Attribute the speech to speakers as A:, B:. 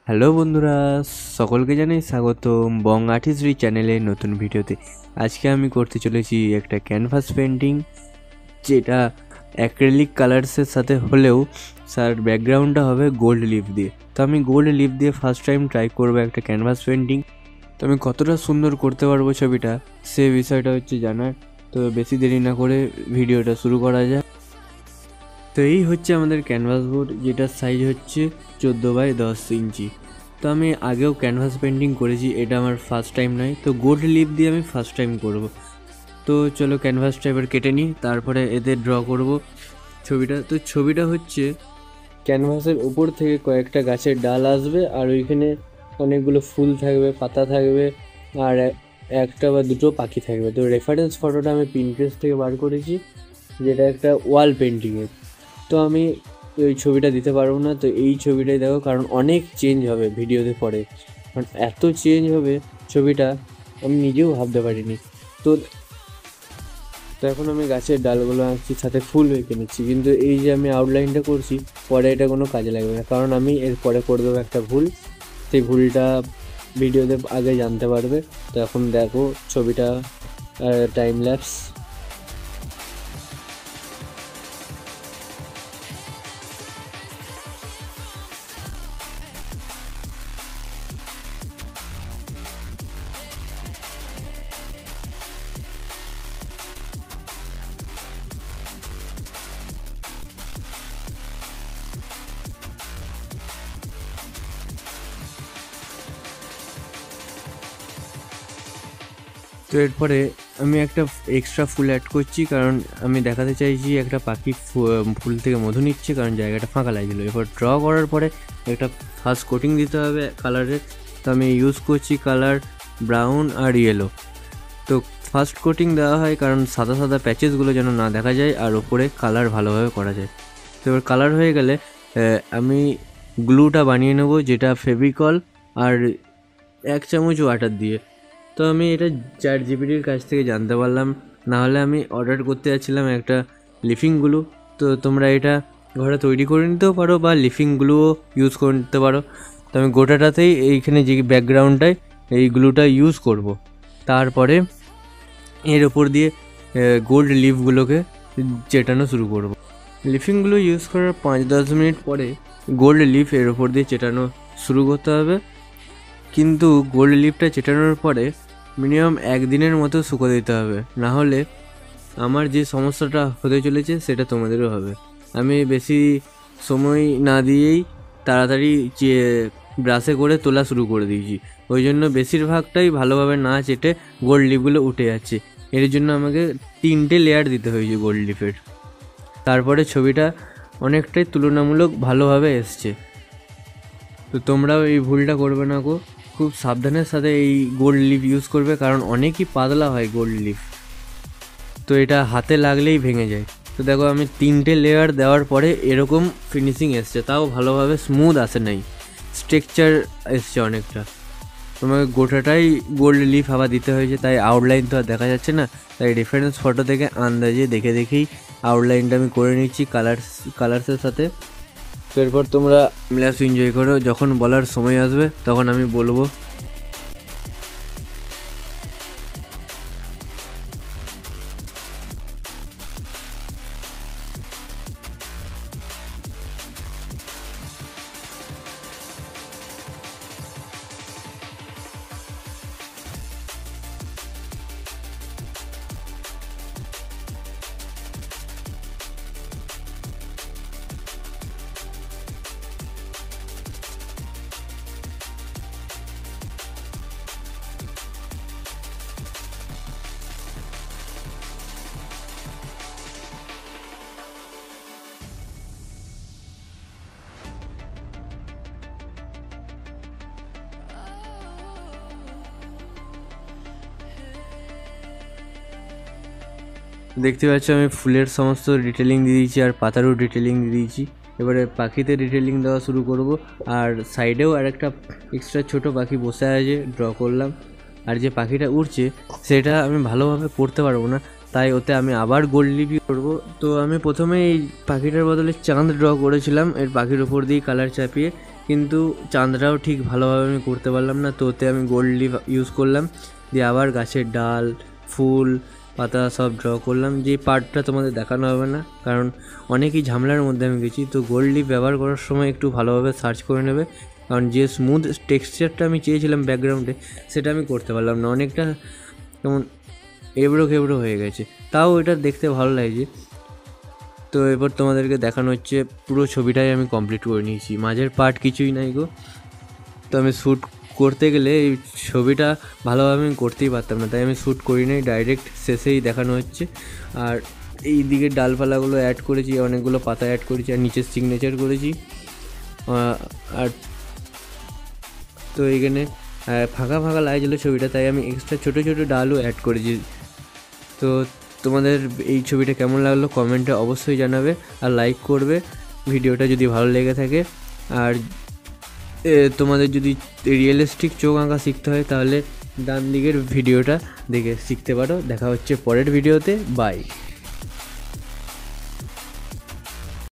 A: Hello বন্ধুরা, সকলকে জানাই স্বাগতম বং আর্টিস্ট্রি চ্যানেলে নতুন ভিডিওতে। আজকে আমি করতে চলেছি একটা ক্যানভাস পেন্টিং, যেটা অ্যাক্রিলিক কালার্সের সাথে হলেও স্যার ব্যাকগ্রাউন্ডটা হবে গোল্ড লিফ দিয়ে। তো আমি গোল্ড লিফ দিয়ে ফার্স্ট টাইম ট্রাই করবো একটা ক্যানভাস পেন্টিং। তো আমি কতটা সুন্দর করতে পারবো ছবিটা, সে বিষয়টা হচ্ছে জানার। তো বেশি দেরি না করে ভিডিওটা শুরু করা যায়। তো এই হচ্ছে আমাদের ক্যানভাস বোর্ড, যেটার সাইজ হচ্ছে 14x10 ইঞ্চি। তো আমি আগেও ক্যানভাস পেন্টিং করেছি, এটা আমার ফার্স্ট টাইম নয়। তো গোল্ড লিপ দিয়ে আমি ফার্স্ট টাইম করব। তো চলো ক্যানভাসটা এবার কেটে নিই, তারপরে এতে ড্র করব ছবিটা। তো ছবিটা হচ্ছে ক্যানভাসের উপর থেকে কয়েকটা গাছের ডাল আসবে, আর ওইখানে অনেকগুলো ফুল থাকবে, পাতা থাকবে, আর একটা বা দুটো পাখি থাকবে। তো রেফারেন্স ফটোটা আমি পিন্টারেস্ট থেকে বার করেছি, যেটা একটা ওয়াল পেন্টিংয়ের। তো আমি ওই ছবিটা দিতে পারবো না। তো এই ছবিটাই দেখো, কারণ অনেক চেঞ্জ হবে ভিডিওতে পরে, কারণ এত চেঞ্জ হবে ছবিটা আমি নিজেও ভাবতে পারিনি। তো তো এখন আমি গাছের ডালগুলো আঁকছি, সাথে ফুল এঁকে নিচ্ছি, কিন্তু এই যে আমি আউটলাইনটা করছি পরে এটা কোনো কাজে লাগবে না, কারণ আমি এর পরে করে দেবো একটা ভুল। সেই ভুলটা ভিডিওতে আগে জানতে পারবে। তো এখন দেখো ছবিটা টাইম ল্যাপস। তো এরপরে আমি একটা এক্সট্রা ফুল অ্যাড করছি, কারণ আমি দেখাতে চাইছি একটা পাখি ফুল থেকে মধু নিচ্ছে, কারণ জায়গাটা ফাঁকা লাগছিল। এরপর ড্র করার পরে একটা ফার্স্ট কোটিং দিতে হবে কালারের। তো আমি ইউজ করছি কালার ব্রাউন আর ইয়েলো। তো ফার্স্ট কোটিং দেওয়া হয় কারণ সাদা সাদা প্যাচেসগুলো যেন না দেখা যায়, আর ওপরে কালার ভালোভাবে করা যায়। তো এবার কালার হয়ে গেলে আমি গ্লুটা বানিয়ে নেবো, যেটা ফেভিকল আর 1 চামচ ওয়াটার দিয়ে। তো আমি এটা ChatGPTর কাছ থেকে জানতে পারলাম, নাহলে আমি অর্ডার করতে যাচ্ছিলাম একটা লিফিং গ্লু। তো তোমরা এটা ঘরে তৈরি করে নিতেও পারো বা লিফিং গ্লুও ইউজ করে নিতে পারো। তো আমি গোটাটাতেই এইখানে যে ব্যাকগ্রাউন্ডটায় এই গ্লুটা ইউজ করব। তারপরে এর ওপর দিয়ে গোল্ড লিফগুলোকে চেটানো শুরু করব। লিফিংগুলো ইউজ করার 5-10 মিনিট পরে গোল্ড লিফ এর ওপর দিয়ে চেটানো শুরু করতে হবে। কিন্তু গোল্ড লিফটা চেটানোর পরে মিনিমাম 1 দিনের মতো শুকো দিতে হবে, না হলে আমার যে সমস্যাটা হতে চলেছে সেটা তোমাদেরও হবে। আমি বেশি সময় না দিয়েই তাড়াতাড়ি ব্রাশে করে তোলা শুরু করে দিয়েছি, ওই জন্য বেশিরভাগটাই ভালোভাবে না চেটে গোল্ড লিফগুলো উঠে যাচ্ছে। এর জন্য আমাকে 3টে লেয়ার দিতে হয়েছে গোল্ড লিফের। তারপরে ছবিটা অনেকটাই তুলনামূলক ভালোভাবে এসছে। তো তোমরাও এই ভুলটা করবে না গো, খুব সাবধানের সাথে এই গোল্ড লিফ ইউজ করবে, কারণ অনেকই পাতলা হয় গোল্ড লিফ। তো এটা হাতে লাগলেই ভেঙে যায়। তো দেখো আমি 3টে লেয়ার দেওয়ার পরে এরকম ফিনিশিং এসছে, তাও ভালোভাবে স্মুথ আসে নাই, স্ট্রাকচার এসছে অনেকটা। তোমাকে গোটাটাই গোল্ড লিফ আবার দিতে হয়েছে, তাই আউটলাইন তো আর দেখা যাচ্ছে না। তাই রেফারেন্স ফটো থেকে আন্দাজে দেখে দেখেই আউটলাইনটা আমি করে নিচ্ছি কালার্সের সাথে। তো এরপর তোমরা মিলাস এনজয় করো, যখন বলার সময় আসবে তখন আমি বলবো। দেখতে পাচ্ছ আমি ফুলের সমস্ত ডিটেলিং দিয়ে দিয়েছি, আর পাতারও ডিটেলিং দিয়ে দিয়েছি। এবারে পাখিতে ডিটেলিং দেওয়া শুরু করব। আর সাইডেও আরেকটা এক্সট্রা ছোট পাখি বসে আছে, ড্র করলাম। আর যে পাখিটা উড়ছে সেটা আমি ভালোভাবে করতে পারবো না, তাই ওতে আমি আবার গোল্ড লিপ করব। তো আমি প্রথমে এই পাখিটার বদলে চাঁদ ড্র করেছিলাম, এর পাখির ওপর দিয়ে কালার চাপিয়ে। কিন্তু চাঁদটাও ঠিক ভালোভাবে আমি করতে পারলাম না, তো ওতে আমি গোল্ড লিফ ইউজ করলাম, দিয়ে আবার গাছের ডাল, ফুল, পাতা সব ড্র করলাম। যে পার্টটা তোমাদের দেখানো হবে না, কারণ অনেকই ঝামেলার মধ্যে আমি গেছি। তো গোল্ড লিফ ব্যবহার করার সময় একটু ভালোভাবে সার্চ করে নেবে, কারণ যে স্মুথ টেক্সচারটা আমি চেয়েছিলাম ব্যাকগ্রাউন্ডে, সেটা আমি করতে পারলাম না, অনেকটা কেমন এবড়ো খেবড়ো হয়ে গেছে। তাও এটা দেখতে ভালো লাগছে। তো এবার তোমাদেরকে দেখানো হচ্ছে পুরো ছবিটাই আমি কমপ্লিট করে নিয়েছি, মাঝের পার্ট কিছুই নাই গো। তো আমি শ্যুট করতে গেলে এই ছবিটা ভালোভাবে আমি করতেই পারতাম না, তাই আমি শ্যুট করি নাই, ডাইরেক্ট শেষেই দেখানো হচ্ছে। আর এই দিকের ডালপালাগুলো অ্যাড করেছি, অনেকগুলো পাতা অ্যাড করেছি, আর নিচের সিগনেচার করেছি। আর তো এইখানে ফাঁকা ফাঁকা লাগছিলো ছবিটা, তাই আমি এক্সট্রা ছোটো ছোটো ডালও অ্যাড করেছি। তো তোমাদের এই ছবিটা কেমন লাগলো কমেন্টে অবশ্যই জানাবে, আর লাইক করবে ভিডিওটা যদি ভালো লেগে থাকে। আর তোমাদের যদি রিয়েলিস্টিক চোখ আঁকা শিখতে হয় তাহলে ডান দিকের ভিডিওটা দেখে শিখতে পারো। দেখা হচ্ছে পরের ভিডিওতে, বাই।